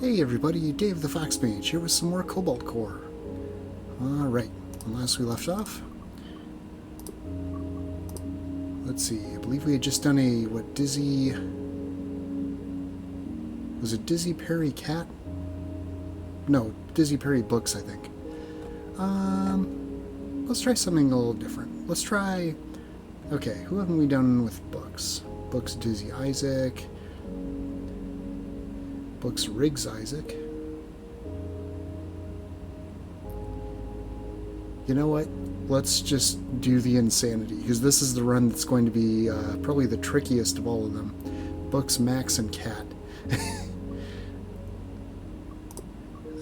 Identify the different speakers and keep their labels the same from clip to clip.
Speaker 1: Hey everybody, Dave the Fox Mage here with some more Cobalt core. Alright, last we left off. Let's see, I believe we had just done a, Dizzy... Was it Dizzy Peri Cat? No, Dizzy Peri Books, I think. Let's try something a little different. Let's try... Okay, who haven't we done with books? Books Dizzy Isaac... Books Riggs Isaac. You know what? Let's just do the insanity, because this is the run that's going to be probably the trickiest of all of them. Books Max and Cat.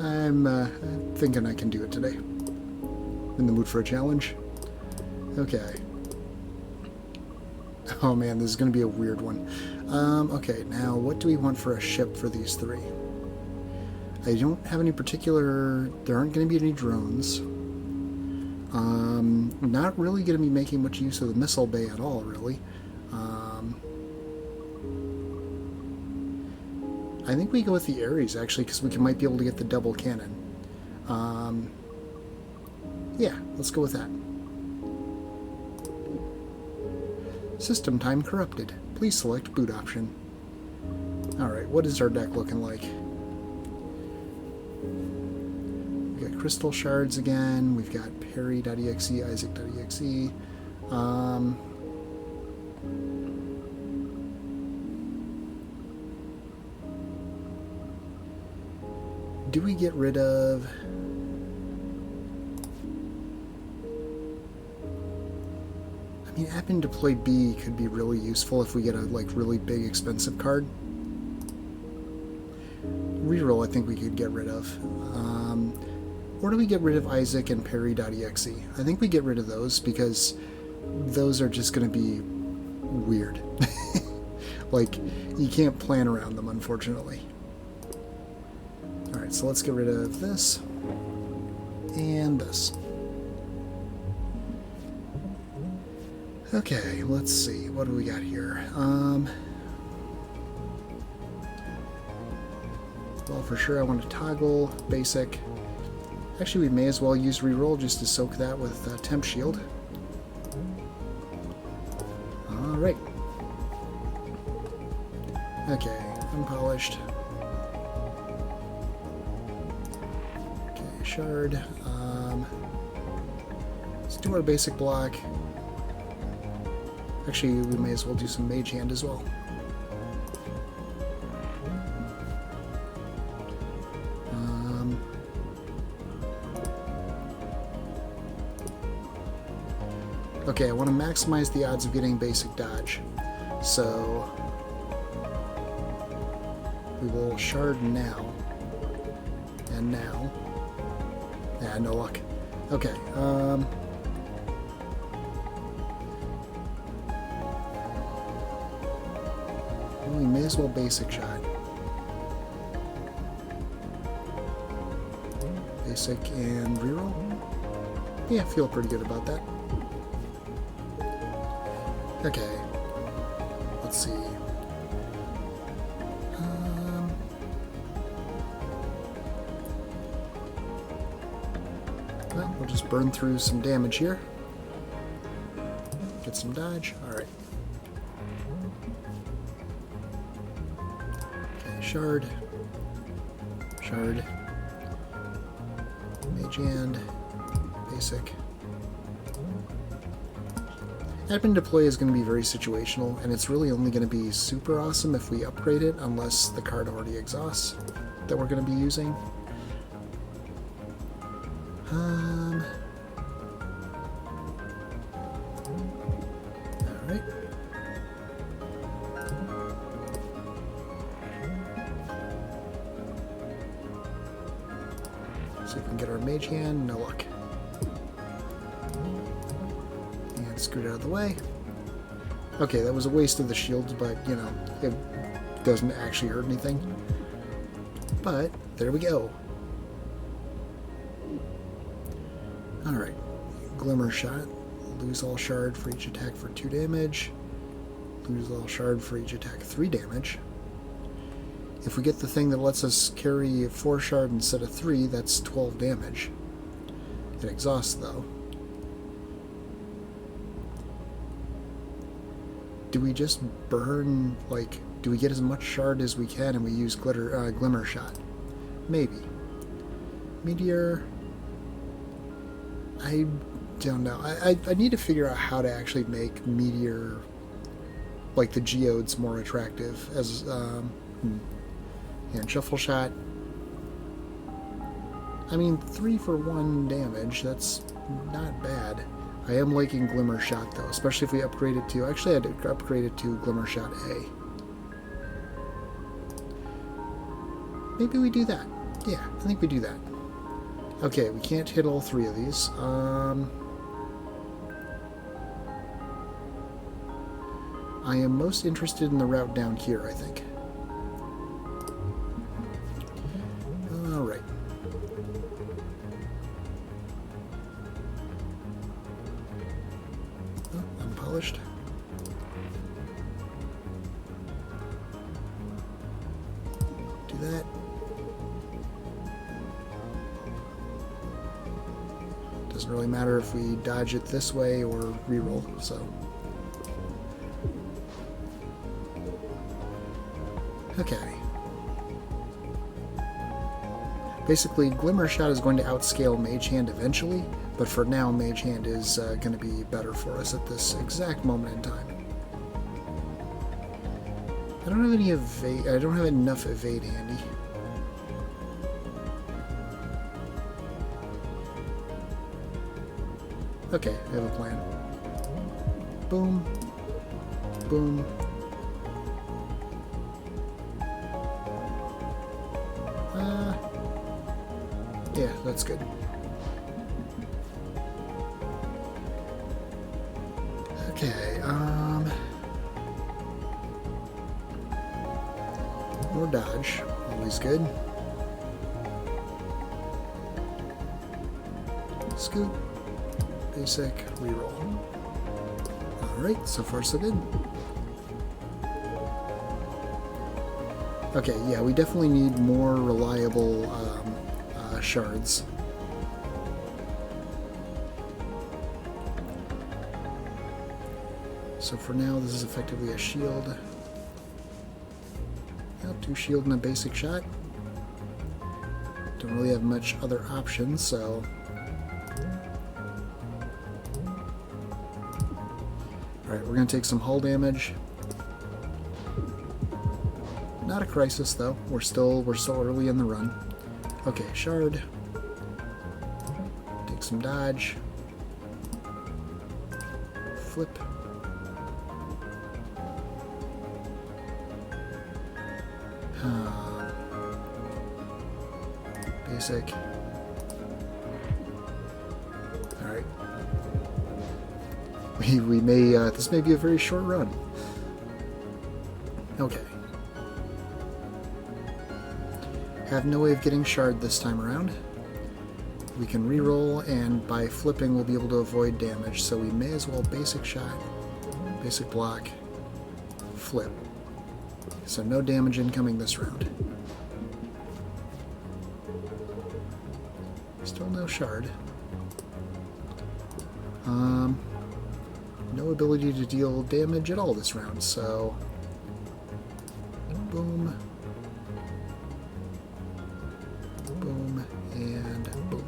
Speaker 1: I'm thinking I can do it today. In the mood for a challenge? Okay. Oh man, this is going to be a weird one. Okay, now what do we want for a ship for these three? I don't have any particular... There aren't going to be any drones. Not really going to be making much use of the missile bay at all, really. I think we go with the Ares, actually, because we might be able to get the double cannon. Yeah, let's go with that. System time corrupted. Please select boot option. Alright, what is our deck looking like? We got crystal shards again. We've got Peri.exe, Isaac.exe. Do we get rid of... I mean, App in Deploy B could be really useful if we get a really big expensive card. Reroll I think we could get rid of. Or do we get rid of Isaac and Peri.exe? I think we get rid of those because those are just going to be weird. Like, you can't plan around them, unfortunately. Alright, so let's get rid of this. And this. Okay, let's see. What do we got here? Well, for sure I want to toggle basic. Actually, we may as well use reroll just to soak that with temp shield. Alright. Okay, unpolished. Okay, shard. Let's do our basic block. Actually, we may as well do some mage hand as well. Okay, I want to maximize the odds of getting basic dodge. So we will shard now. And now. Yeah, no luck. Okay, well, we may as well basic shot. Basic and reroll? Yeah, feel pretty good about that. Okay. Let's see. Well, we'll just burn through some damage here. Get some dodge. Alright. Shard, shard, mage hand, basic. App in Deploy is going to be very situational, and it's really only going to be super awesome if we upgrade it, unless the card already exhausts that we're going to be using. Alright. See if we can get our mage hand. No luck. And scoot out of the way. Okay, that was a waste of the shields, but, you know, it doesn't actually hurt anything. But, there we go. Alright. Glimmer shot. Lose all shard for each attack for 2 damage. Lose all shard for each attack 3 damage. If we get the thing that lets us carry 4 shard instead of 3, that's 12 damage. It exhausts, though. Do we just burn, like, do we get as much shard as we can and we use Glimmer Shot? Maybe. Meteor... I don't know. I need to figure out how to actually make Meteor, like the geodes, more attractive. As and Shuffle Shot. I mean, 3 for 1 damage. That's not bad. I am liking Glimmer Shot though, especially if we upgrade it to. Actually, I had to upgrade it to Glimmer Shot A. Maybe we do that. Yeah, I think we do that. Okay, we can't hit all 3 of these. I am most interested in the route down here, I think. Alright. Oh, unpolished. Do that. Doesn't really matter if we dodge it this way or reroll, so. Okay. Basically, Glimmer Shot is going to outscale Mage Hand eventually, but for now, Mage Hand is going to be better for us at this exact moment in time. I don't have any evade. I don't have enough evade handy. Okay, I have a plan. Boom. Boom. Yeah, that's good. Okay, more dodge, always good. Scoop, basic, reroll. Alright, so far so good. Okay, yeah, we definitely need more reliable shards. So for now, this is effectively a shield. Yep, 2 shield and a basic shot. Don't really have much other options, so... Alright, we're going to take some hull damage. Not a crisis, though. We're still early in the run. Okay, shard. Take some dodge. Flip. Basic. Alright. We may, this may be a very short run. Okay. Have no way of getting shard this time around. We can reroll, and by flipping we'll be able to avoid damage, so we may as well basic shot, basic block, flip. So no damage incoming this round. Still no shard. No ability to deal damage at all this round, so boom. Boom, and boom.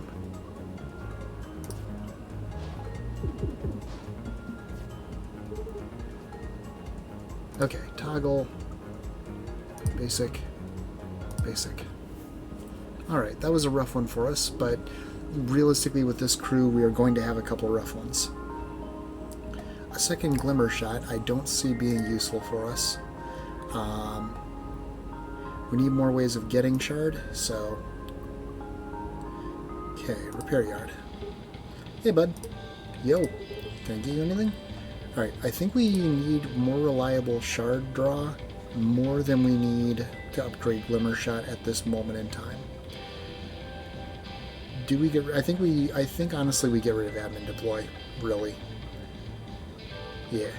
Speaker 1: Okay, toggle, basic, basic. Alright, that was a rough one for us, but realistically with this crew we are going to have a couple rough ones. A second Glimmer Shot I don't see being useful for us. We need more ways of getting shard, so... Okay, repair yard. Hey, bud. Yo. Can I get you anything? Alright, I think we need more reliable shard draw more than we need to upgrade Glimmer Shot at this moment in time. Do we get... I think honestly we get rid of admin deploy. Really. Yeah.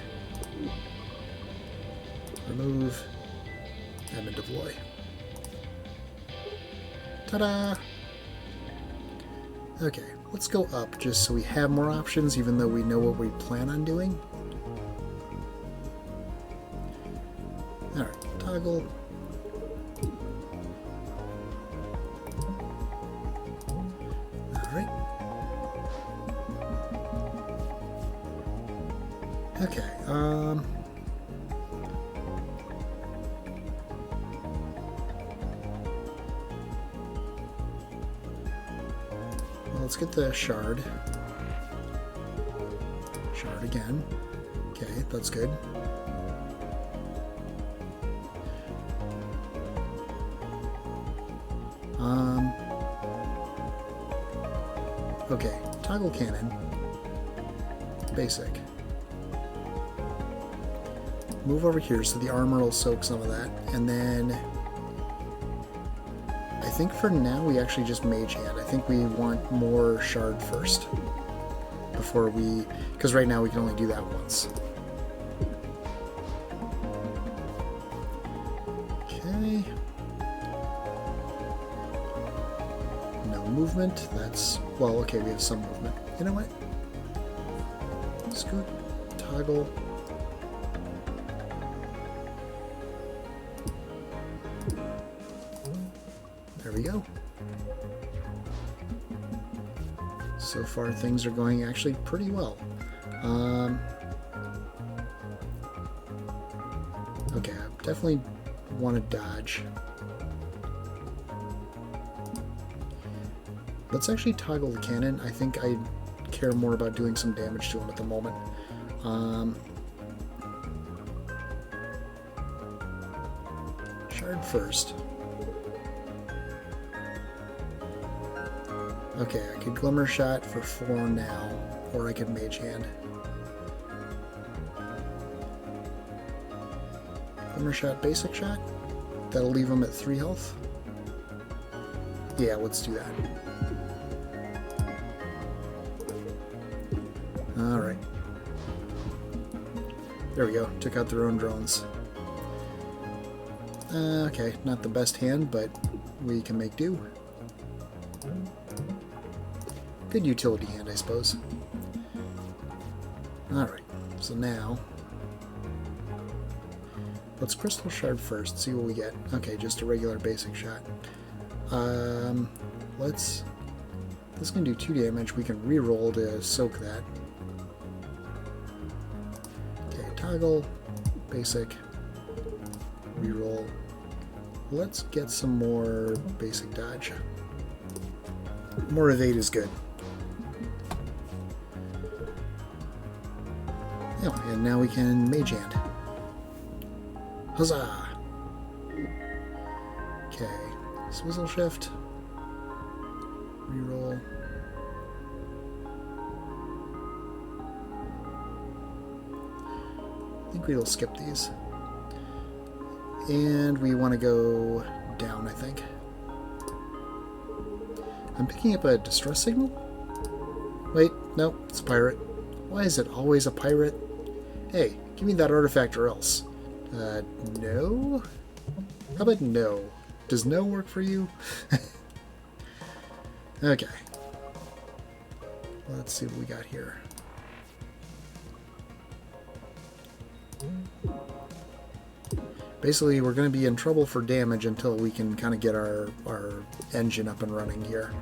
Speaker 1: Remove admin deploy. Ta-da! Okay, let's go up just so we have more options, even though we know what we plan on doing. Alright, toggle. Alright. Okay, let's get the shard. Shard again. Okay, that's good. Okay, toggle cannon. Basic. Move over here so the armor will soak some of that, and then I think for now we actually just mage hand. I think we want more shard first before we, because right now we can only do that once. Okay. No movement. That's, well, okay, we have some movement. You know what? Scoot, toggle. There we go. So far things are going actually pretty well. Okay, I definitely want to dodge. Let's actually toggle the cannon. I think I care more about doing some damage to him at the moment. Shard first. Okay, I could Glimmer Shot for 4 now, or I could Mage Hand. Glimmer Shot, Basic Shot? That'll leave him at 3 health? Yeah, let's do that. Alright. There we go, took out their own drones. Okay, not the best hand, but we can make do. Good utility hand, I suppose. Alright, so now let's Crystal Shard first, see what we get. Okay, just a regular basic shot. This is going to do 2 damage. We can reroll to soak that. Okay, toggle, basic, reroll. Let's get some more basic dodge. More evade is good. Oh, and now we can Mage Hand. Huzzah! Okay, Swizzle Shift. Reroll. I think we'll skip these. And we want to go down, I think. I'm picking up a distress signal? Wait, no, it's a pirate. Why is it always a pirate? Hey, give me that artifact or else. No? How about no? Does no work for you? Okay. Let's see what we got here. Basically, we're going to be in trouble for damage until we can kind of get our engine up and running here.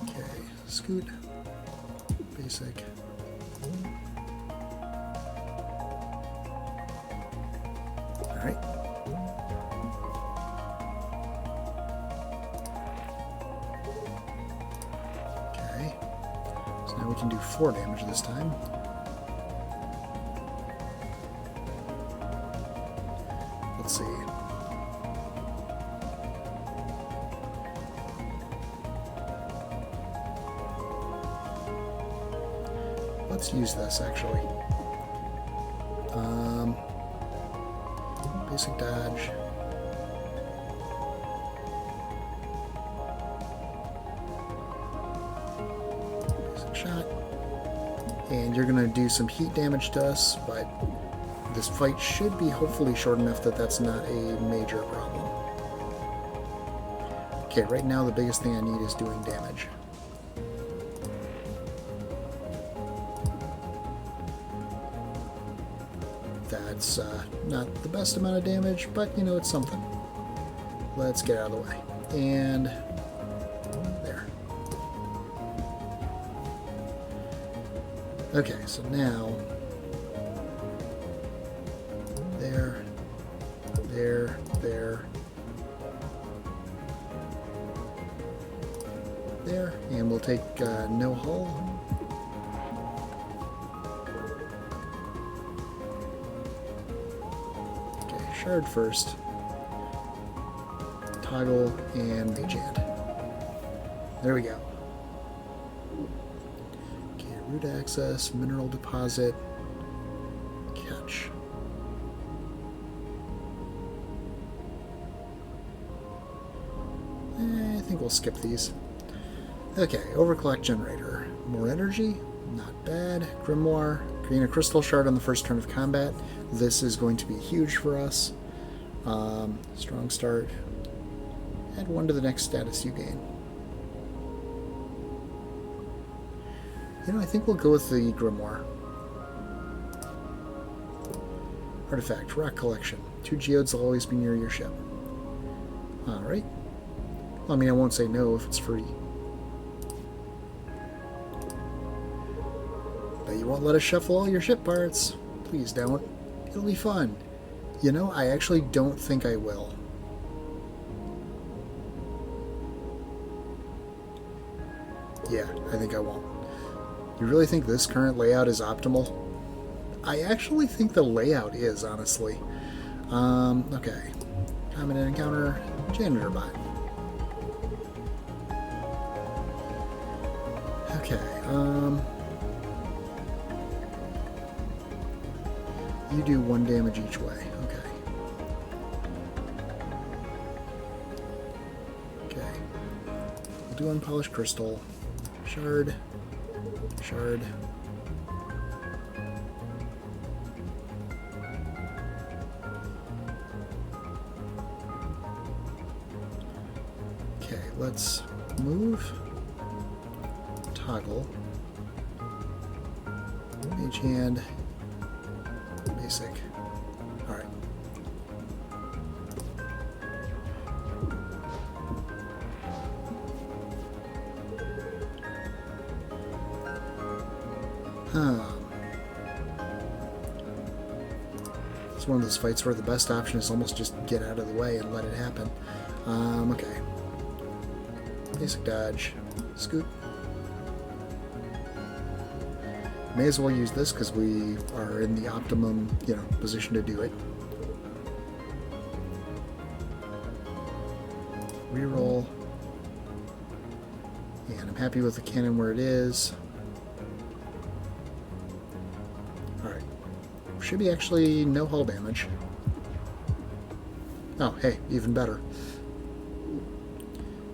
Speaker 1: Okay, scoot, basic. Alright. Okay, so now we can do 4 damage this time. Let's see. Let's use this actually. Basic dodge. Basic shot. And you're gonna do some heat damage to us, but this fight should be hopefully short enough that that's not a major problem. Okay, right now the biggest thing I need is doing damage. That's not the best amount of damage, but you know, it's something. Let's get out of the way. And there. Okay, so now there, and we'll take no hull. Okay, shard first. Toggle and mage hand. There we go. Okay, root access, mineral deposit, catch. I think we'll skip these. Okay, overclock generator. More energy, not bad. Grimoire, gain a crystal shard on the first turn of combat. This is going to be huge for us. Strong start. Add 1 to the next status you gain. You know, I think we'll go with the Grimoire. Artifact, rock collection. 2 geodes will always be near your ship. Alright. Well, I mean, I won't say no if it's free. But you won't let us shuffle all your ship parts. Please don't. It'll be fun. You know, I actually don't think I will. Yeah, I think I won't. You really think this current layout is optimal? I actually think the layout is, honestly. Okay. Common encounter, janitor bot. Okay, you do 1 damage each way. Okay. Okay. We'll do unpolished crystal. Shard. Shard. Okay, let's move. Toggle. Mage hand. Basic. Alright. It's one of those fights where the best option is almost just get out of the way and let it happen. Okay. Basic dodge. Scoot. May as well use this because we are in the optimum, position to do it. Reroll. And I'm happy with the cannon where it is. Alright. Should be actually no hull damage. Oh, hey, even better.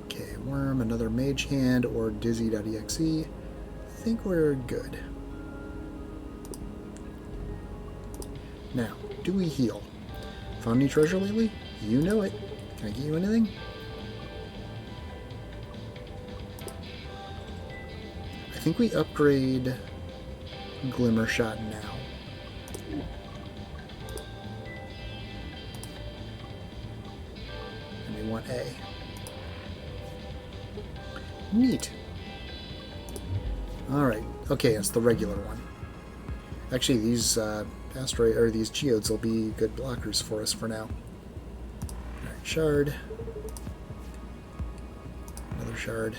Speaker 1: Okay, worm, another mage hand, or dizzy.exe. I think we're good. Now, do we heal? Found any treasure lately? You know it. Can I get you anything? I think we upgrade Glimmer Shot now. And we want A. Neat. Alright. Okay, it's the regular one. Actually, these asteroid or these geodes will be good blockers for us for now. Alright, shard. Another shard.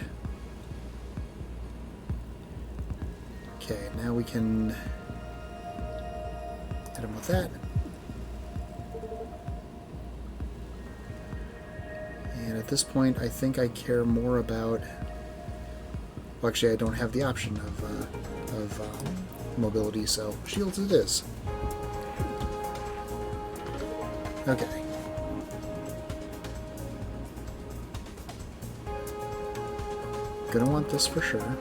Speaker 1: Okay, now we can hit him with that. And at this point, I think I care more about... Well, actually, I don't have the option of mobility, so shields it is. Okay. Gonna want this for sure.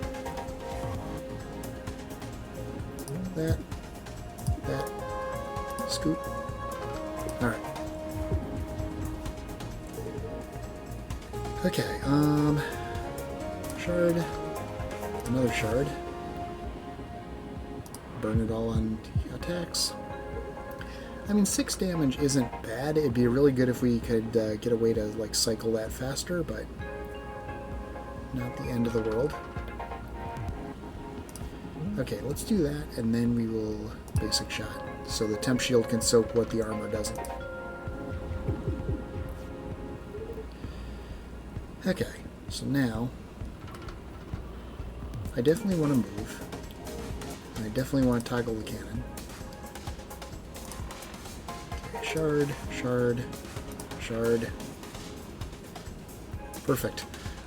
Speaker 1: That. scoot. Alright. Okay, shard. Another shard. Burn it all on attacks. I mean, 6 damage isn't bad. It'd be really good if we could get a way to like cycle that faster, but not the end of the world. Okay, let's do that, and then we will basic shot. So the temp shield can soak what the armor doesn't. Okay, so now I definitely want to move. And I definitely want to toggle the cannon. Okay, shard, shard, shard. Perfect.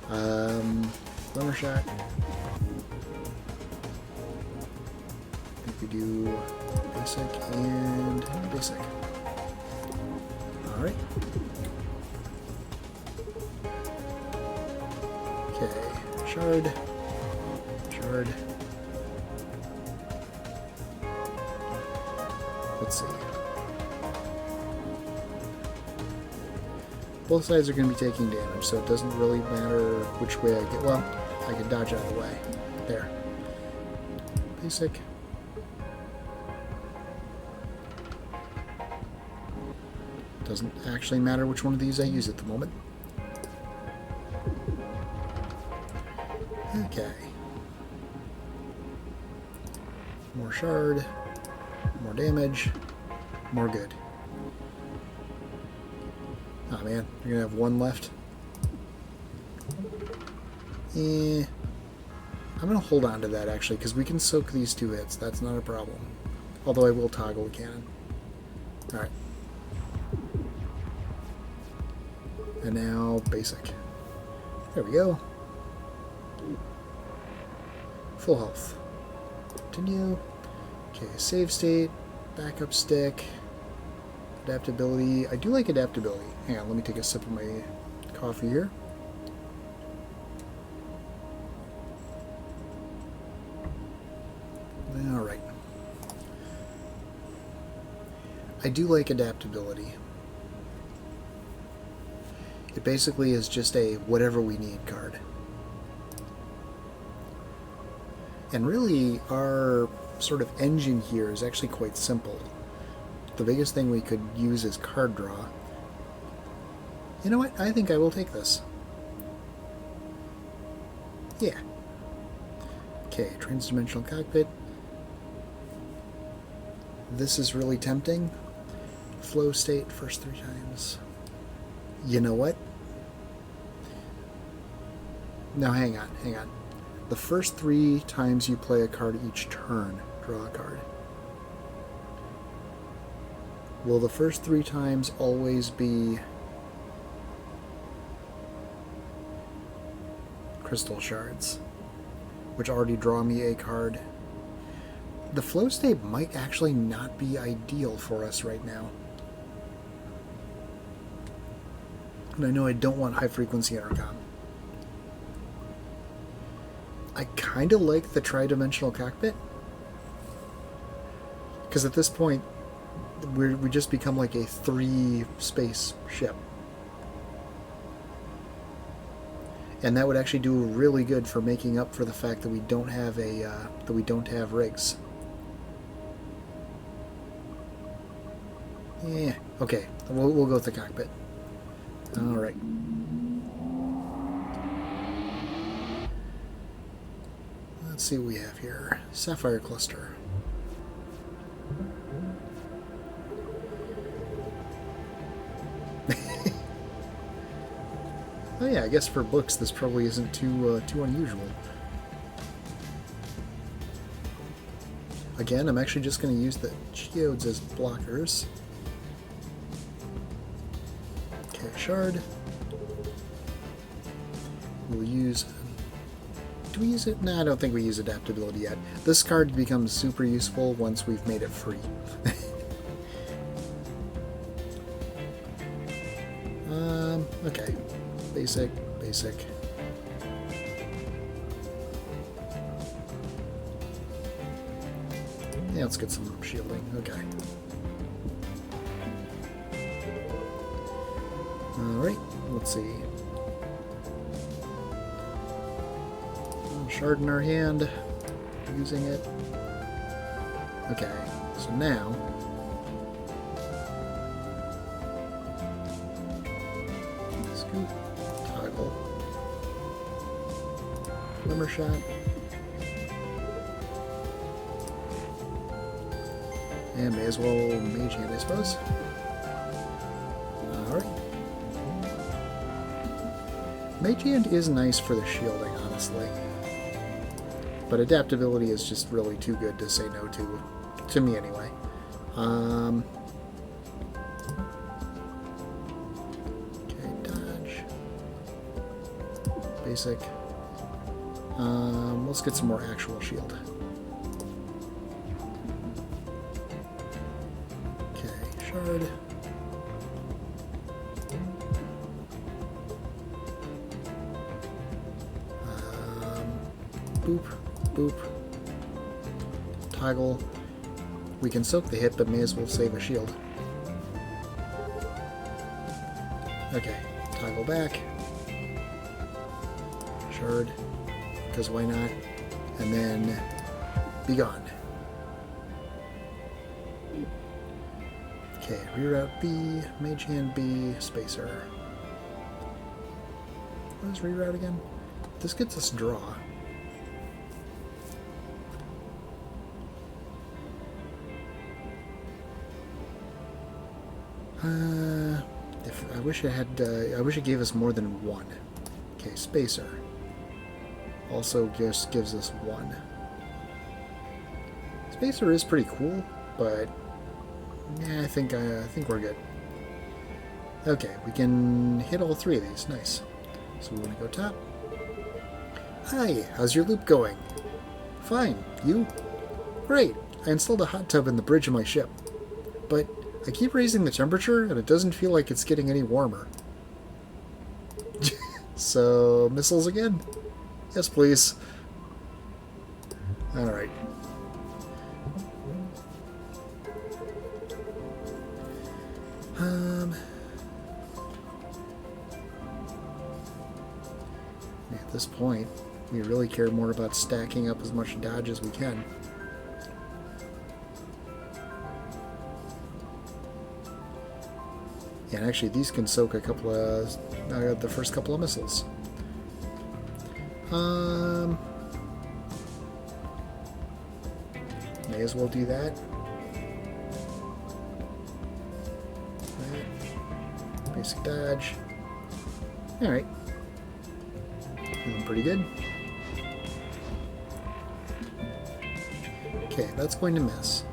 Speaker 1: Runner shot. I think we do basic and basic. Alright. Okay, shard, shard. Let's see. Both sides are going to be taking damage, so it doesn't really matter which way I get. Well, I can dodge out of the way. There. Basic. Doesn't actually matter which one of these I use at the moment. Okay. More shard. More damage. More good. Oh man, you're gonna have one left. I'm gonna hold on to that actually, because we can soak these 2 hits. That's not a problem. Although I will toggle the cannon. Alright. And now basic. There we go. Full health. Continue. Okay, save state. Backup stick. Adaptability. I do like adaptability. Hang on, let me take a sip of my coffee here. Alright. I do like adaptability. It basically is just a whatever we need card. And really, our sort of engine here is actually quite simple. The biggest thing we could use is card draw. You know what? I think I will take this. Yeah. Okay, transdimensional cockpit. This is really tempting. Flow state, first 3 times. You know what? Now hang on, hang on. The first 3 times you play a card each turn, draw a card. Will the first 3 times always be crystal shards, which already draw me a card? The flow state might actually not be ideal for us right now. And I know I don't want high frequency intercom. I kind of like the tri-dimensional cockpit, because at this point we just become like a 3-space ship, and that would actually do really good for making up for the fact that we don't have rigs. Yeah, okay, we'll go with the cockpit. All right. Let's see what we have here. Sapphire cluster. Oh yeah, I guess for books this probably isn't too unusual. Again, I'm actually just going to use the geodes as blockers. Okay, shard. We'll use... Do we use it? No, I don't think we use adaptability yet. This card becomes super useful once we've made it free. Okay. Basic, basic. Yeah, let's get some shielding. Okay. Alright, let's see. Shard in our hand. Using it. Okay, so now... Scoop. Toggle. Glimmer shot. And may as well mage hand, I suppose. Alright. Mage hand is nice for the shielding, honestly. But adaptability is just really too good to say no to me anyway. Okay, dodge. Basic. Let's get some more actual shield. Okay, shard. Boop. Boop. Toggle. We can soak the hit, but may as well save a shield. Okay. Toggle back. Shard. Because why not? And then be gone. Okay. Reroute B. Mage hand B. Spacer. What is reroute again? This gets us draw. I wish I had. I wish it gave us more than one. Okay, spacer. Also, just gives us one. Spacer is pretty cool, but yeah, I think we're good. Okay, we can hit all three of these. Nice. So we want to go top. Hi, how's your loop going? Fine. You? Great. I installed a hot tub in the bridge of my ship, but I keep raising the temperature, and it doesn't feel like it's getting any warmer. So, missiles again? Yes, please. Alright. At this point, we really care more about stacking up as much dodge as we can. And actually, these can soak a couple of the first couple of missiles. May as well do that. Right. Basic dodge. All right. Feeling pretty good. Okay, that's going to miss.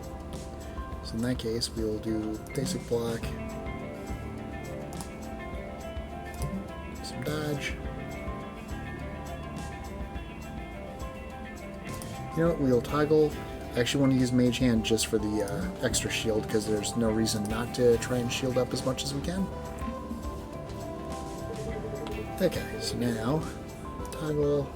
Speaker 1: So in that case, we'll do basic block. Dodge. You know what, we'll toggle. I actually want to use Mage Hand just for the extra shield, because there's no reason not to try and shield up as much as we can. Okay, so now, toggle.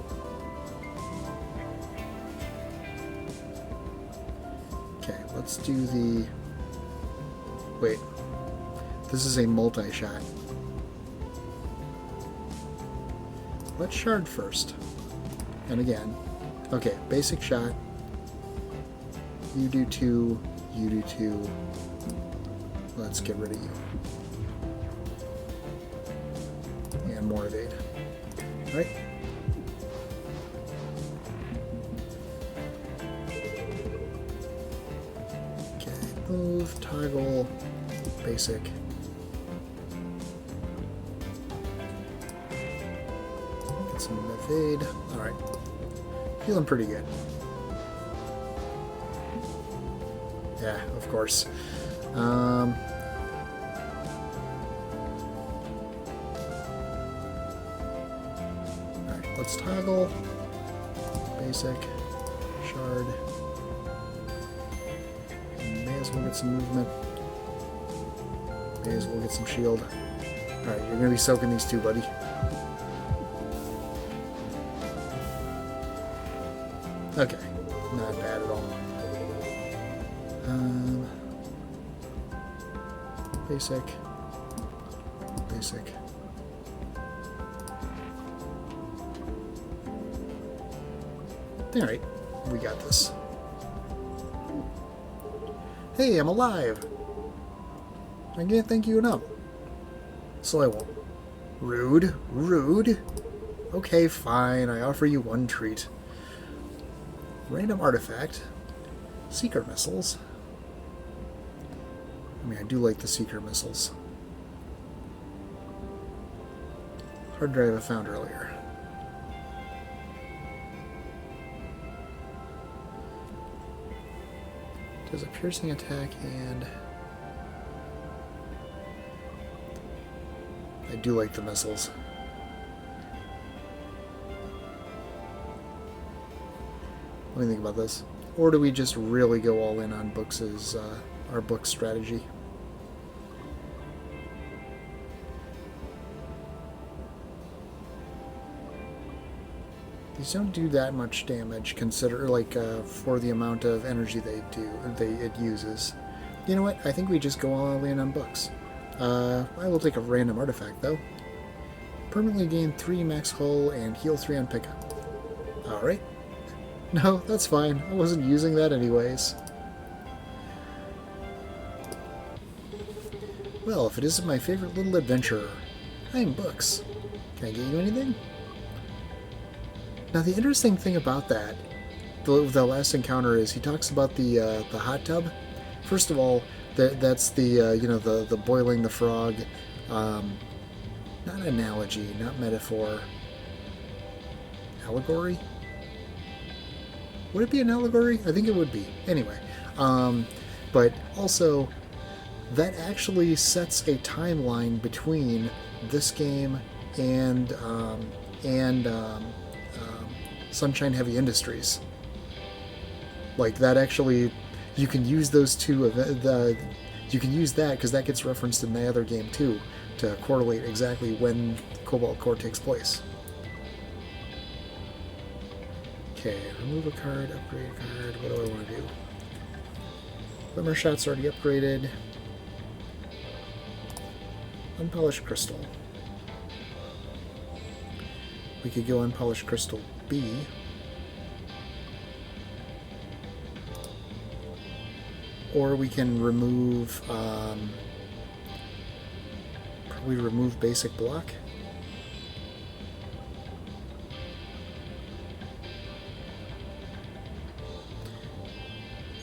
Speaker 1: Okay, let's do the... Wait. This is a multi-shot. Let's shard first. And again. Okay, basic shot. You do two. You do two. Let's get rid of you. And more evade. Right? Okay, move, toggle, basic. Some evade. Alright. Feeling pretty good. Yeah, of course. Alright, let's toggle. Basic. Shard. May as well get some movement. May as well get some shield. Alright, you're gonna be soaking these two, buddy. Okay, not bad at all. Basic. basic. Alright, we got this. Hey, I'm alive! I can't thank you enough. So I won't. Rude, rude. Okay, fine, I offer you one treat. Random artifact. Seeker missiles. I mean, I do like the Seeker missiles. Hard drive I found earlier. Does a piercing attack and... I do like the missiles. What do you think about this? Or do we just really go all in on books as our book strategy? These don't do that much damage, consider for the amount of energy it uses. You know what? I think we just go all in on books. I will take a random artifact though. Permanently gain 3 max hull and heal 3 on pickup. Alright. No, that's fine. I wasn't using that anyways. Well, if it isn't my favorite little adventurer, I'm books. Can I get you anything? Now the interesting thing about that, the last encounter, is he talks about the hot tub. First of all, that's the boiling the frog, not analogy, not metaphor, allegory. Would it be an allegory? I think it would be. Anyway, but also that actually sets a timeline between this game and Sunshine Heavy Industries. Like that actually, you can use those two. You can use that because that gets referenced in the other game too, to correlate exactly when Cobalt Core takes place. Okay, remove a card, upgrade a card. What do I want to do? Glimmer Shot's already upgraded. Unpolished Crystal. We could go Unpolished Crystal B. Or we can remove, probably remove basic block.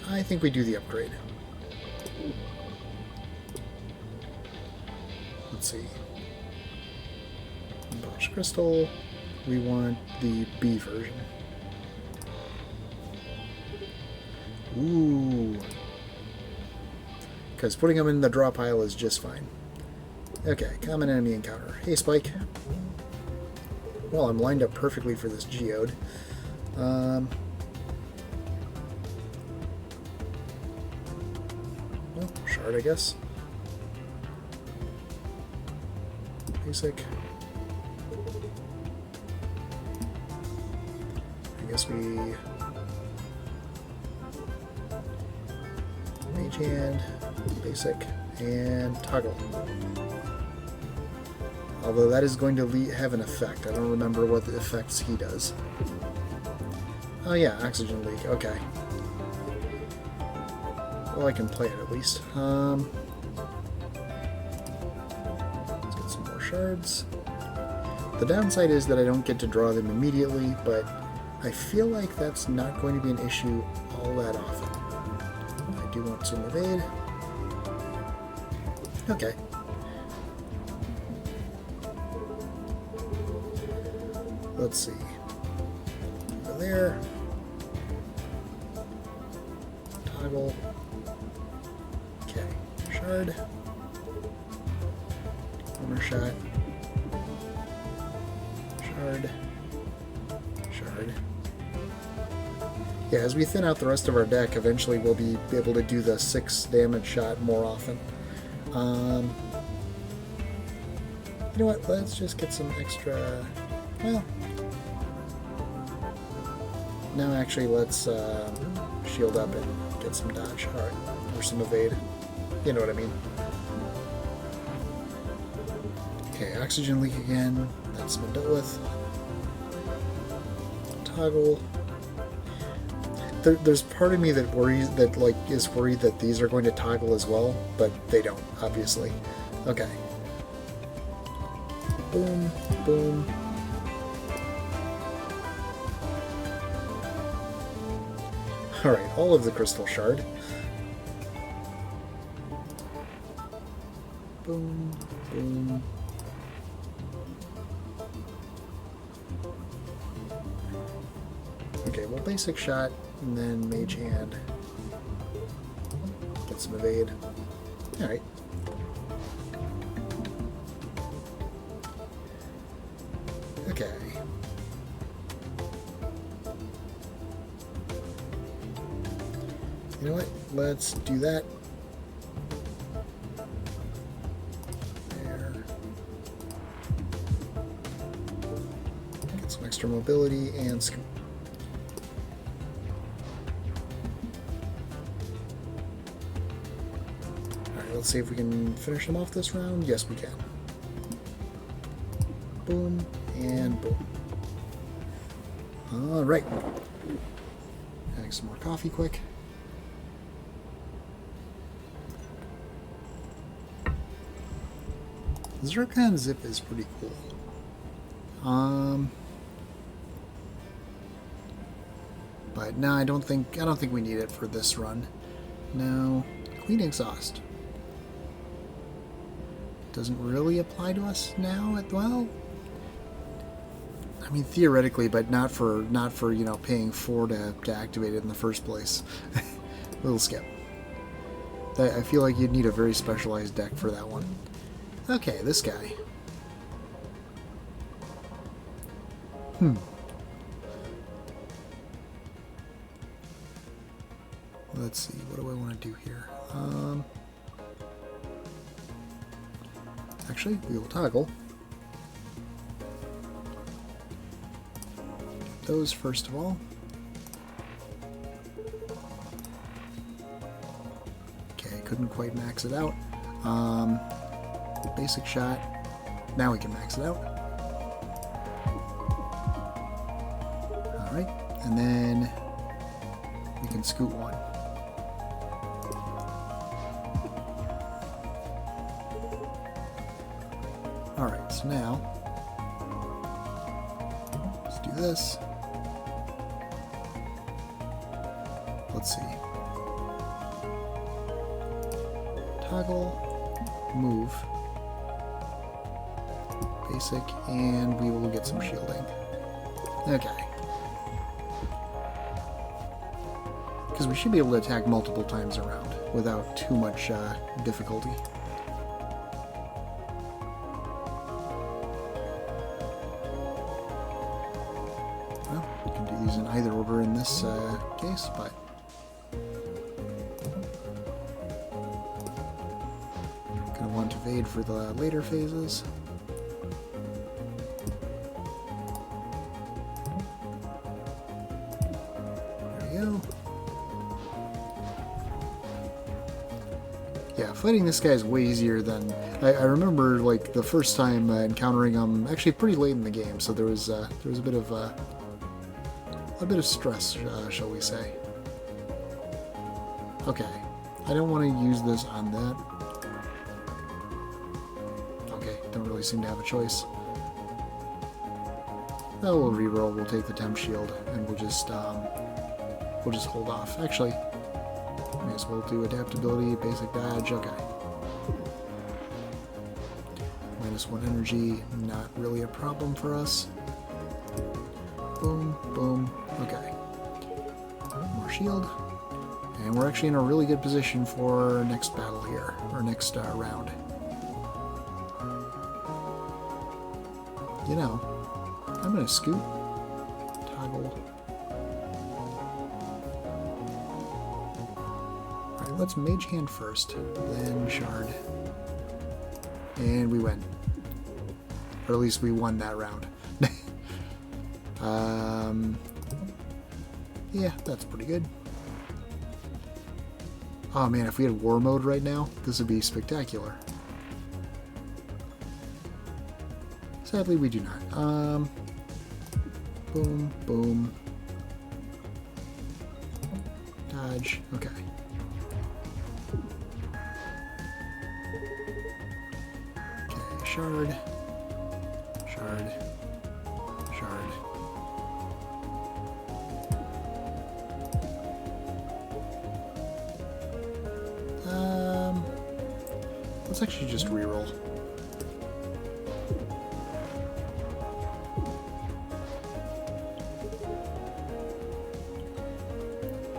Speaker 1: I think we do the upgrade. Let's see. Unpolished Crystal. We want the B version. Ooh. Because putting them in the draw pile is just fine. Okay, common enemy encounter. Hey, Spike. Well, I'm lined up perfectly for this geode. Well, shard, I guess. Basic. I guess we... Mage Hand, basic, and toggle. Although that is going to have an effect. I don't remember what the effects he does. Oh yeah, oxygen leak, okay. Well, I can play it at least. Let's get some more shards. The downside is that I don't get to draw them immediately, but I feel like that's not going to be an issue all that often. I do want some evade. Okay. Let's see. Over there. Toggle. Okay. Shard. Corner shot. Shard. Shard. Yeah, as we thin out the rest of our deck, eventually we'll be able to do the 6 damage shot more often. You know what? Let's just get some extra... Well... No, actually, let's shield up and get some dodge. Alright, or some evade. You know what I mean. oxygen leak again. That's been dealt with. Toggle. There's part of me that worries that is worried that these are going to toggle as well, but they don't, obviously. Okay. Boom, boom. Alright, all of the crystal shard. Boom, boom. Okay, well, basic shot, and then mage hand. Get some evade. Alright. Okay. You know what? Let's do that. There. Get some extra mobility and scoop. Alright, let's see if we can finish them off this round. Yes, we can. Boom and boom. Alright. Having some more coffee quick. Zircon Zip is pretty cool. But no, I don't think we need it for this run. No. Clean Exhaust. Doesn't really apply to us now. Well, I mean theoretically, but not for you know, paying 4 to activate it in the first place. Little skip. I feel like you'd need a very specialized deck for that one. Okay, this guy. Let's see, what do I want to do here? Actually, we will toggle. Those first of all. Okay, couldn't quite max it out. Basic shot. Now we can max it out. Alright, and then we can scoot one. Alright, so now let's do this. Let's see. Toggle, move. Basic, and we will get some shielding. Okay. Because we should be able to attack multiple times around without too much difficulty. Well, we can do these in either order in this case, but gonna want to evade for the later phases. Yeah, fighting this guy is way easier than I remember. Like the first time encountering him, actually pretty late in the game, so there was a bit of stress, shall we say? Okay, I don't want to use this on that. Okay, don't really seem to have a choice. Oh, we'll reroll. We'll take the temp shield, and we'll just hold off. Actually. May as well do adaptability, basic dodge, okay. -1 energy, not really a problem for us. Boom, boom, okay. More shield. And we're actually in a really good position for our next battle here, or next round. You know, I'm gonna scoot, toggle. Let's mage hand first, then shard. And we win. Or at least we won that round. Yeah, that's pretty good. Oh man, if we had war mode right now, this would be spectacular. Sadly, we do not. Boom, boom. Dodge. Okay. Okay, shard. Shard. Shard. Let's actually just reroll.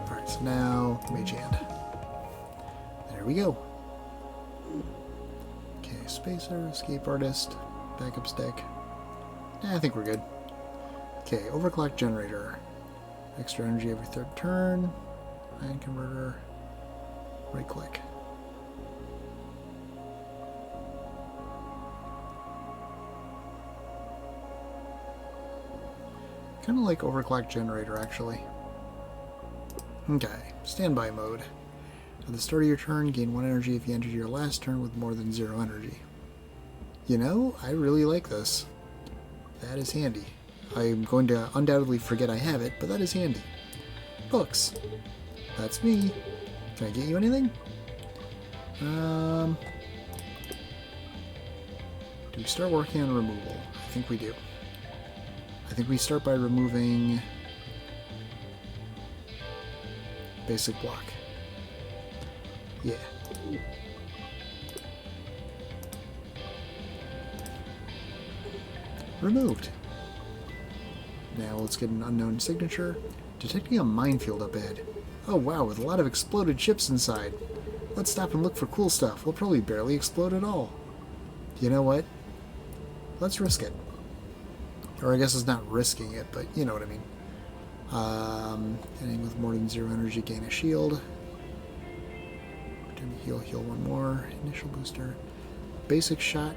Speaker 1: Alright, so now Mage Hand. There we go. Okay, Spacer, Escape Artist, Backup Stick. I think we're good. Okay, Overclock Generator. Extra energy every third turn. Ion Converter. Right click. Kind of like Overclock Generator, actually. Okay, Standby Mode. At the start of your turn, gain 1 energy if you entered your last turn with more than 0 energy. You know, I really like this. That is handy. I'm going to undoubtedly forget I have it, but that is handy. Books. That's me. Can I get you anything? Do we start working on removal? I think we do. I think we start by removing basic block. Yeah. Removed. Now let's get an unknown signature. Detecting a minefield up ahead. Oh wow, with a lot of exploded ships inside. Let's stop and look for cool stuff. We'll probably barely explode at all. You know what? Let's risk it. Or I guess it's not risking it, but you know what I mean. Ending with more than 0 energy, gain a shield. Return to heal, heal 1 more. Initial booster. Basic shot.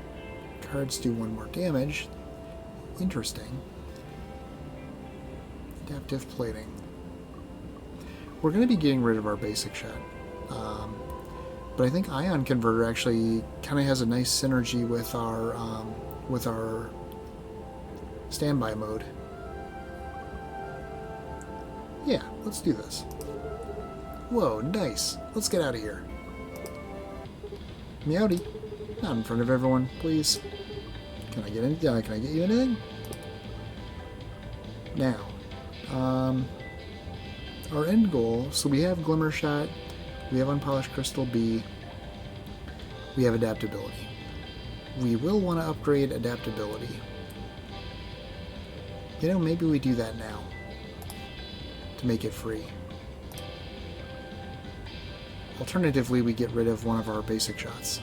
Speaker 1: Cards do 1 more damage. Interesting. Adaptive plating. We're going to be getting rid of our basic shot. But I think Ion Converter actually kind of has a nice synergy with our standby mode. Yeah, let's do this. Whoa, nice. Let's get out of here. Meowdy. Not in front of everyone, please. Can I get any? Can I get you anything? Now, our end goal. So we have Glimmer Shot. We have Unpolished Crystal B. We have Adaptability. We will want to upgrade Adaptability. You know, maybe we do that now to make it free. Alternatively, we get rid of one of our basic shots.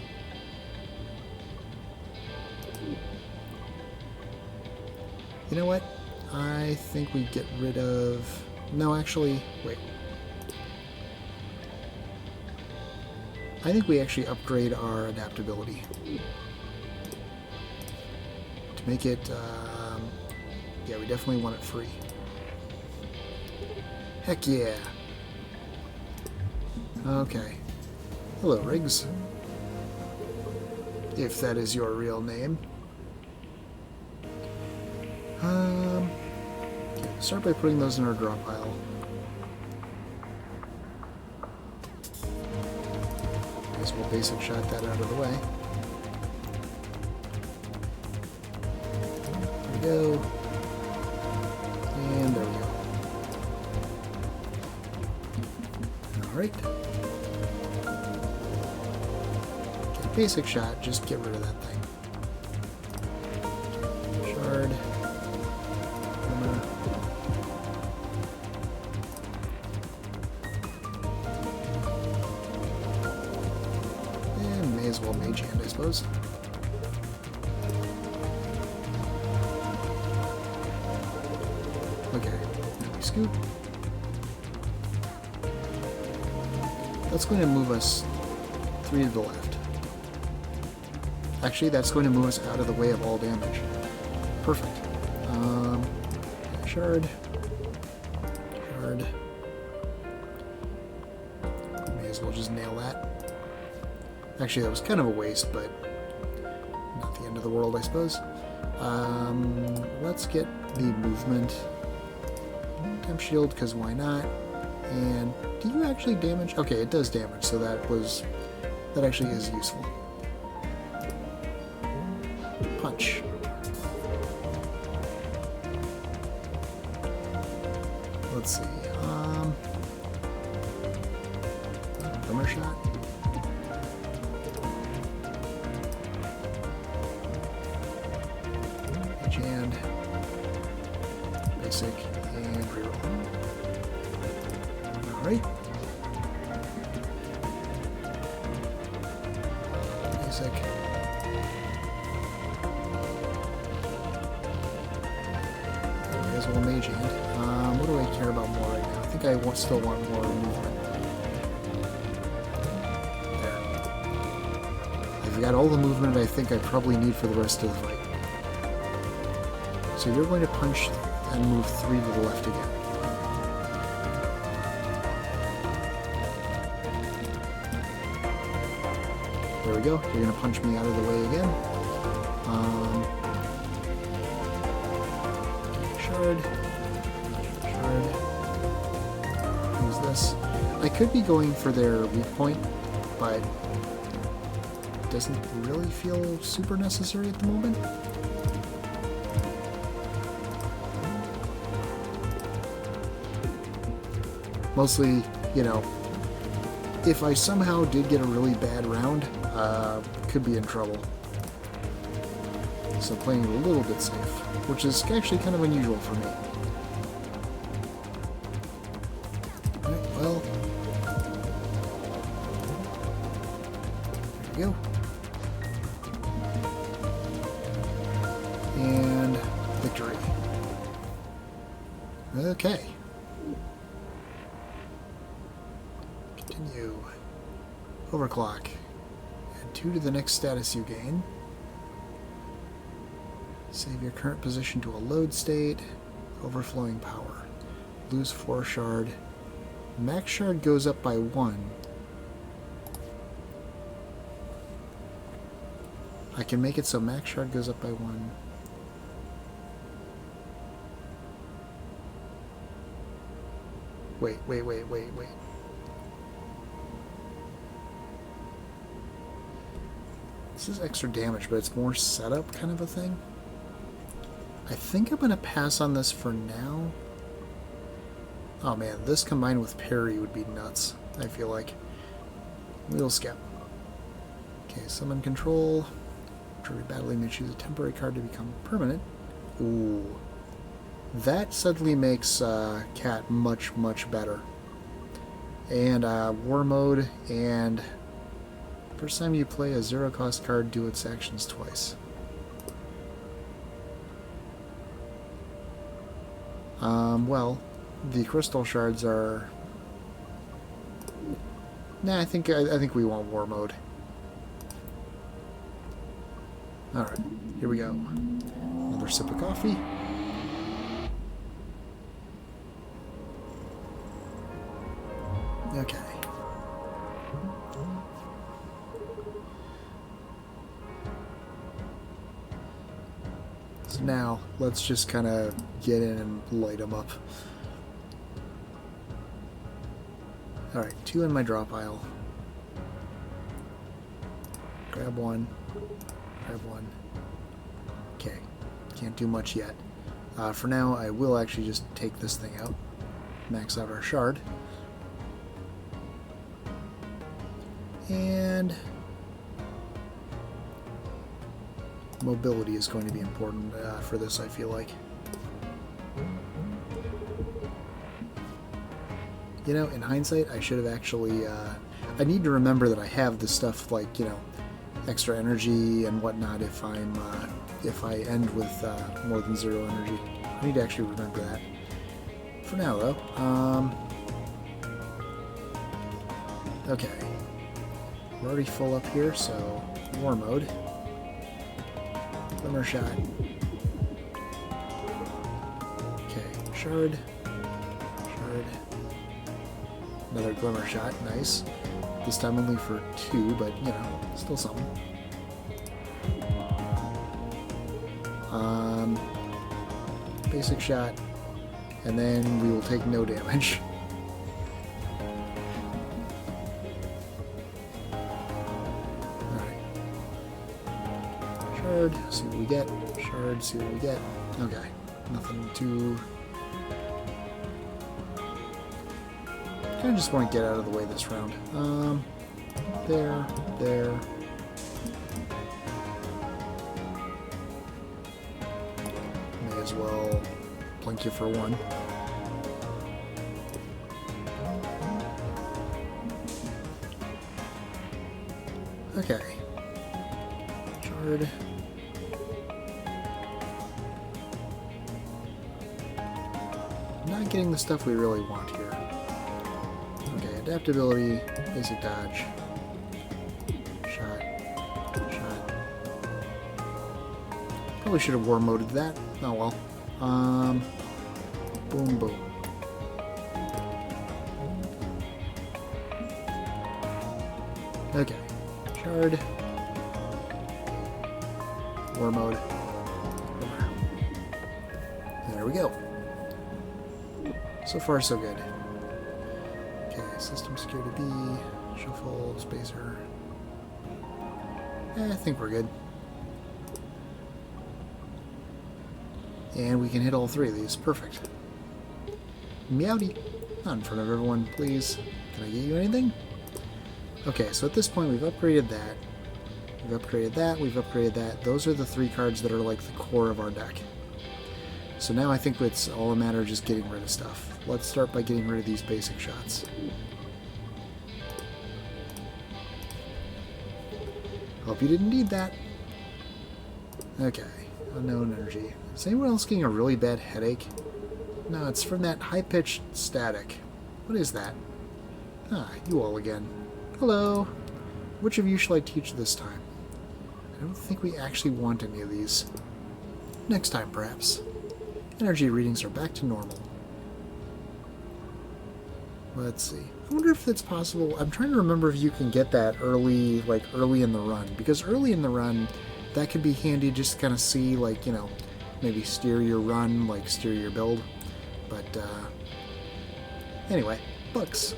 Speaker 1: You know what? I think we get rid of... No, actually, wait. I think we actually upgrade our adaptability to make it... yeah, we definitely want it free. Heck yeah. Okay. Hello, Riggs. If that is your real name. Okay, start by putting those in our draw pile. Might as well basic shot that out of the way. There we go. And there we go. Alright. Okay, basic shot, just get rid of that thing. Shard. Glimmer. And may as well Mage Hand, I suppose. Okay, now we scoop. That's going to move us 3 to the left. Actually, that's going to move us out of the way of all damage. Perfect. Shard. Shard. May as well just nail that. Actually, that was kind of a waste, but not the end of the world, I suppose. Let's get the movement. Temp shield, because why not? And do you actually damage? Okay, it does damage, so that actually is useful. Punch. Let's see. Glimmer shot. And basic and reroll. Alright. Basic. Might as well mage hand. What do I care about more right now? I think I still want more movement. There. I've got all the movement I think I probably need for the rest of the fight. So you're going to punch and move 3 to the left again. There we go. You're going to punch me out of the way again. Shard. Shard. Use this. I could be going for their weak point, but it doesn't really feel super necessary at the moment. Mostly, you know, if I somehow did get a really bad round, could be in trouble. So playing it a little bit safe, which is actually kind of unusual for me. Alright, well, there we go. And victory. Okay. Continue. Overclock. Add 2 to the next status you gain. Save your current position to a load state. Overflowing power. Lose 4 shard. Max shard goes up by 1. I can make it so max shard goes up by 1. Wait. This is extra damage, but it's more setup kind of a thing. I think I'm going to pass on this for now. Oh man, this combined with Peri would be nuts, I feel like. We'll skip. Okay, summon control. After rebattling, may choose a temporary card to become permanent. Ooh. That suddenly makes Cat much, much better. And War Mode, and first time you play a 0-cost card, do its actions twice. Well, the crystal shards are... Nah, I think we want War Mode. Alright, here we go. Another sip of coffee. Okay. So now, let's just kind of get in and light them up. Alright, 2 in my draw pile. Grab 1. Grab 1. Okay, can't do much yet. For now, I will actually just take this thing out. Max out our shard. And mobility is going to be important for this, I feel like. You know, in hindsight, I should have actually... I need to remember that I have the stuff like, you know, extra energy and whatnot if I'm if I end with more than 0 energy. I need to actually remember that. For now, though, okay. We're already full up here, so War Mode. Glimmer shot. Okay, shard. Shard. Another glimmer shot, nice. This time only for 2, but you know, still something. Basic shot. And then we will take no damage. Alright. Shard, see what we get. Shard, see what we get. Okay. Nothing too... I just want to get out of the way this round. There. May as well blink you for one. Okay. Shard. Not getting the stuff we really want here. Okay, adaptability, basic dodge. Shot. Probably should have war moded that. Oh well. Boom, boom. Okay. Shard. War mode. There we go. So far, so good. Okay, system security B, shuffle, spacer. I think we're good. And we can hit all three of these. Perfect. Meowdy. Not in front of everyone, please. Can I get you anything? Okay, so at this point we've upgraded that. We've upgraded that, we've upgraded that. Those are the three cards that are like the core of our deck. So now I think it's all a matter of just getting rid of stuff. Let's start by getting rid of these basic shots. Hope you didn't need that. Okay, unknown energy. Is anyone else getting a really bad headache? No, it's from that high-pitched static. What is that? Ah, you all again. Hello. Which of you shall I teach this time? I don't think we actually want any of these. Next time, perhaps. Energy readings are back to normal. Let's see. I wonder if that's possible. I'm trying to remember if you can get that early, like early in the run. Because early in the run, that could be handy just to kind of see, like, you know, maybe steer your run, like steer your build. But, anyway, books.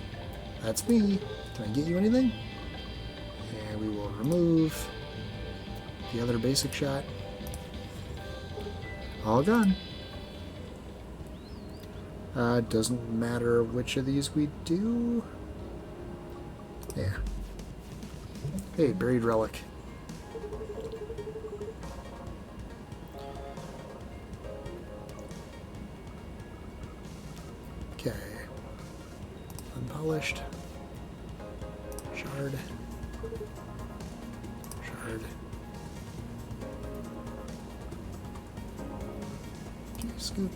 Speaker 1: That's me. Can I get you anything? And we will remove the other basic shot. All gone. Doesn't matter which of these we do. Yeah. Hey, buried relic. Okay. Unpolished. Shard. Shard. Okay, scoot.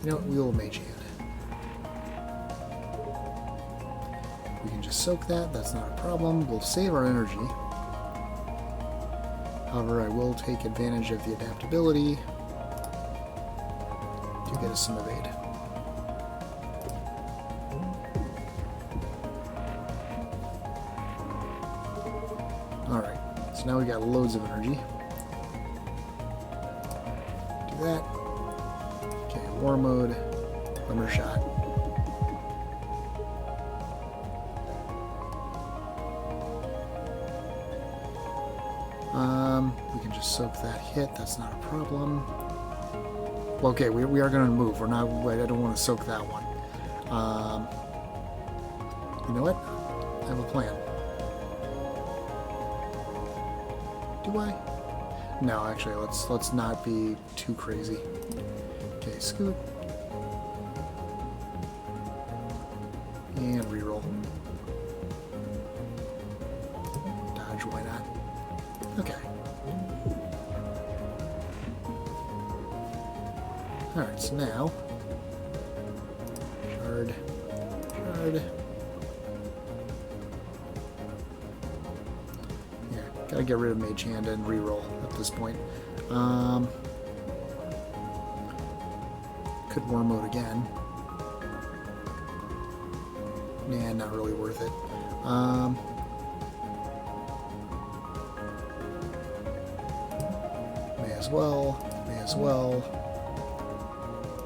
Speaker 1: You know what, we will mage hand. We can just soak that, that's not a problem. We'll save our energy. However, I will take advantage of the adaptability to get us some evade. Alright, so now we got loads of energy. Do that. War mode, glimmer shot. We can just soak that hit, that's not a problem. Well, okay, we are going to move. We're not, wait, I don't want to soak that one. You know what? I have a plan. Do I? No, actually, let's not be too crazy. Okay, scoot. And reroll. Dodge, why not? Okay. Alright, so now... Shard. Shard. Yeah, gotta get rid of Mage Hand and reroll at this point. Could war mode again. Nah, not really worth it. as well. May as well.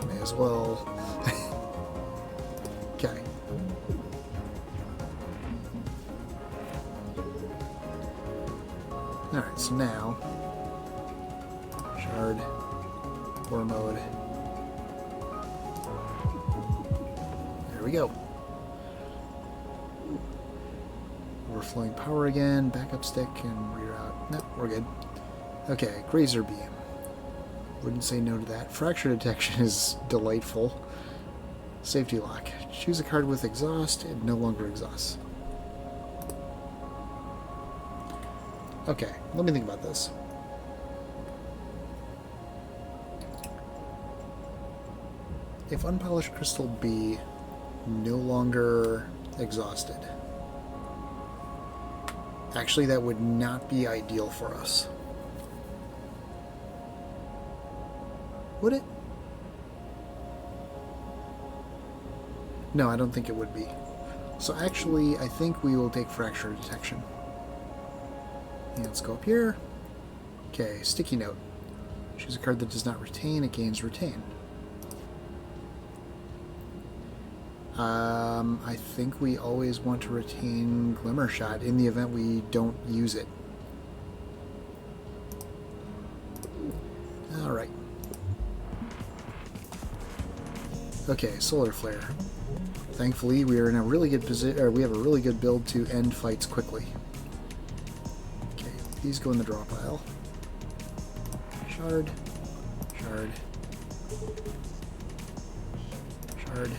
Speaker 1: May as well. Okay. Alright, so now... Shard. War mode. There we go. Overflowing power again, backup stick, and reroute. Nope, we're good. Okay, Grazer Beam. Wouldn't say no to that. Fracture detection is delightful. Safety lock. Choose a card with exhaust. It no longer exhausts. Okay, let me think about this. If Unpolished Crystal B no longer exhausted. Actually, that would not be ideal for us. Would it? No, I don't think it would be. So actually, I think we will take Fracture Detection. And let's go up here. Okay, Sticky Note. Choose a card that does not retain, it gains Retain. I think we always want to retain Glimmer Shot in the event we don't use it. Alright. Okay, Solar Flare. Thankfully, we are in a really good position, or we have a really good build to end fights quickly. Okay, these go in the draw pile. Shard. Shard. Shard.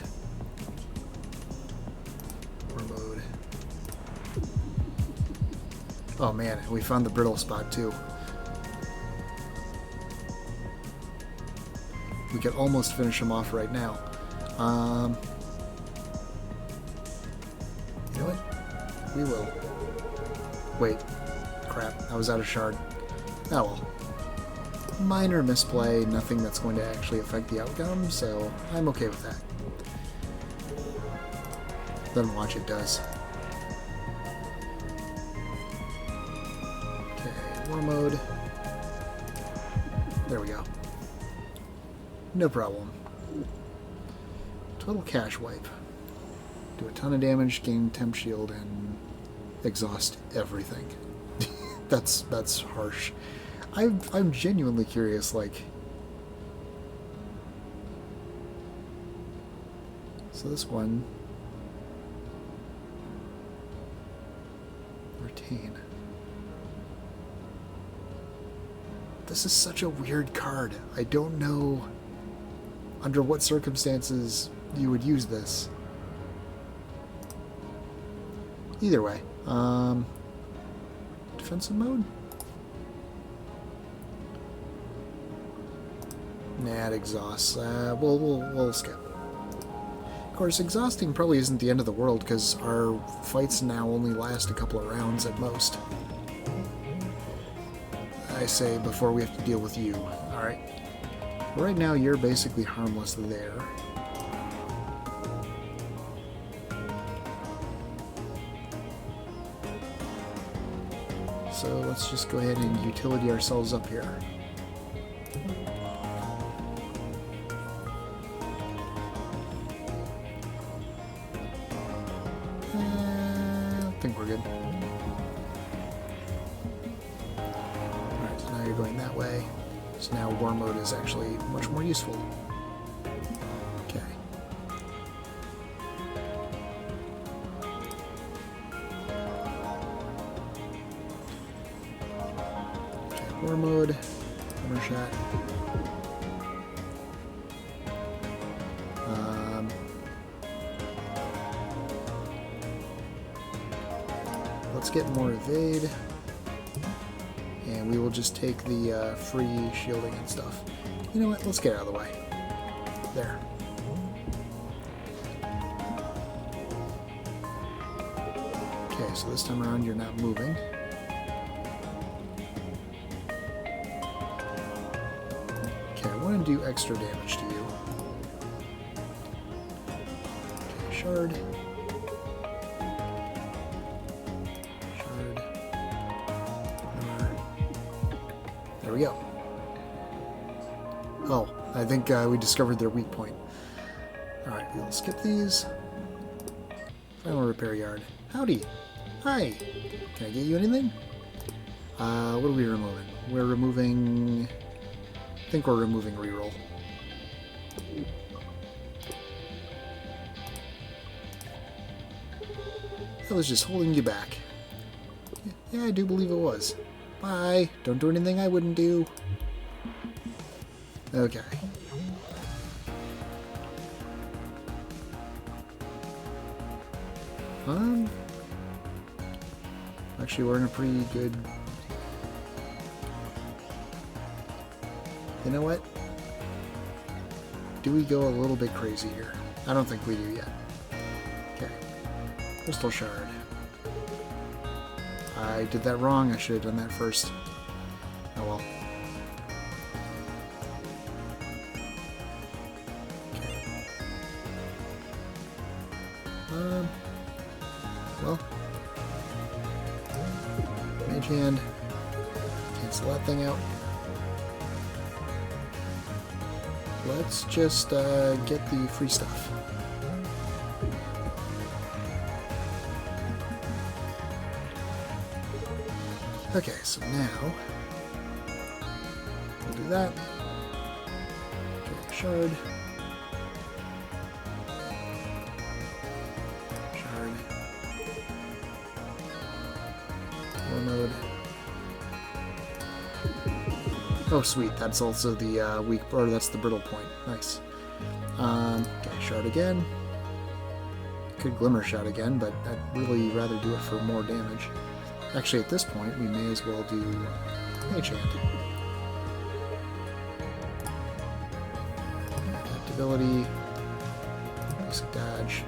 Speaker 1: War mode. Oh man, we found the brittle spot too. We could almost finish him off right now. You know what? We will. Wait. Crap. I was out of shard. Oh well. Minor misplay. Nothing that's going to actually affect the outcome, so I'm okay with that. Then watch it does. Okay. War mode. There we go. No problem. Total cash wipe. Do a ton of damage, gain temp shield, and exhaust everything. that's harsh. I'm genuinely curious, like... So this one... Retain. This is such a weird card. I don't know under what circumstances you would use this. Either way. Defensive mode? Nah, it exhausts. We'll skip. Of course, exhausting probably isn't the end of the world, because our fights now only last a couple of rounds at most. I say before we have to deal with you. Alright. Right now, you're basically harmless there. So let's just go ahead and utility ourselves up here. I think we're good. Alright, so now you're going that way. So now war mode is actually much more useful. Okay. Okay, war mode. Hammer shot. Let's get more evade. And we will just take the free shielding and stuff. You know what? Let's get out of the way. There. Okay, so this time around you're not moving. Okay, I want to do extra damage to you. Okay, shard. There we go. Oh, I think we discovered their weak point. Alright, we'll skip these. Final repair yard. Howdy! Hi! Can I get you anything? What are we removing? We're removing... I think we're removing reroll. I was just holding you back. Yeah, I do believe it was. Bye! Don't do anything I wouldn't do. Okay. Actually, we're in a pretty good... You know what? Do we go a little bit crazy here? I don't think we do yet. Okay. Crystal Shard. I did that wrong. I should have done that first. Oh well. Okay. Well. Mage Hand. Cancel that thing out. Let's just get the free stuff. Okay, so now we'll do that. Okay, shard. Shard. War mode. Oh, sweet. That's also the weak, or that's the brittle point. Nice. Okay, shard again. Could glimmer shot again, but I'd really rather do it for more damage. Actually, at this point, we may as well do Mage Hand. Adaptability. Basic dodge.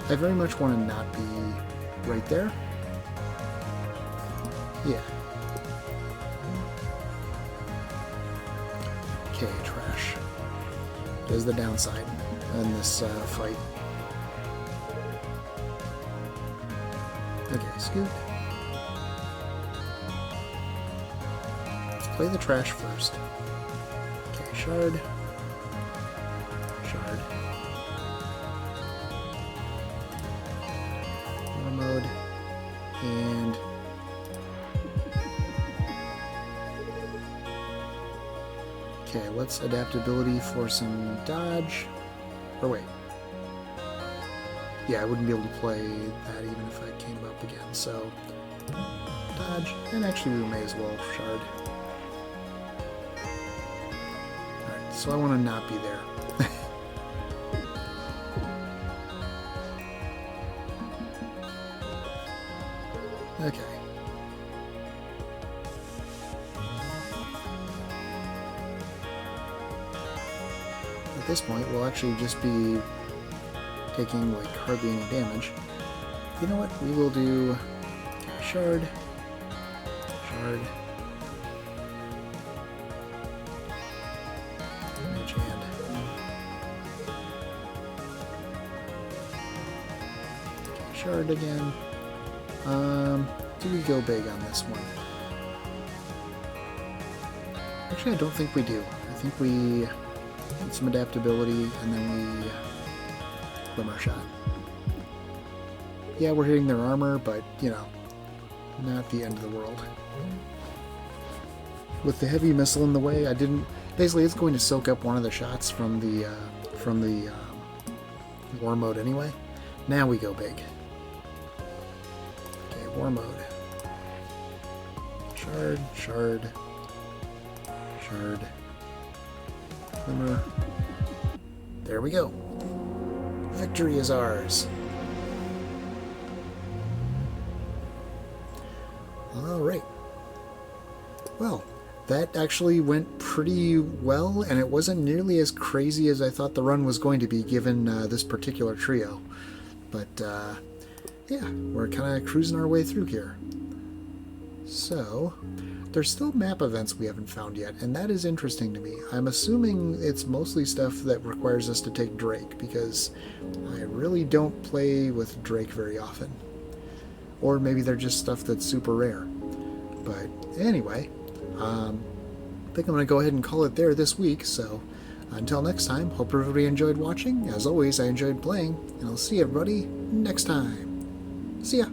Speaker 1: I very much want to not be right there. Yeah. Okay, trash. There's the downside in this fight. Okay, scoop. Let's play the trash first. Okay, shard. Shard. War mode. And... okay, let's adaptability for some dodge. Or wait. Yeah, I wouldn't be able to play that even if I came up again, so... dodge, and actually we may as well shard. Alright, so I want to not be there. Okay. At this point, we'll actually just be taking like hardly any damage. You know what? We will do shard, shard, Mage Hand. Okay, shard again. Do we go big on this one? Actually, I don't think we do. I think we get some adaptability and then we glimmer shot. Yeah, we're hitting their armor, but, you know, not the end of the world. With the heavy missile in the way, I didn't... basically, it's going to soak up one of the shots from the war mode anyway. Now we go big. Okay, war mode. Shard, shard, shard, glimmer. There we go. Victory is ours. Alright. Well, that actually went pretty well, and it wasn't nearly as crazy as I thought the run was going to be, given this particular trio. But, yeah, we're kind of cruising our way through here. So, there's still map events we haven't found yet, and that is interesting to me. I'm assuming it's mostly stuff that requires us to take Drake, because I really don't play with Drake very often. Or maybe they're just stuff that's super rare. But anyway, think I'm going to go ahead and call it there this week. So until next time, hope everybody enjoyed watching. As always, I enjoyed playing, and I'll see everybody next time. See ya!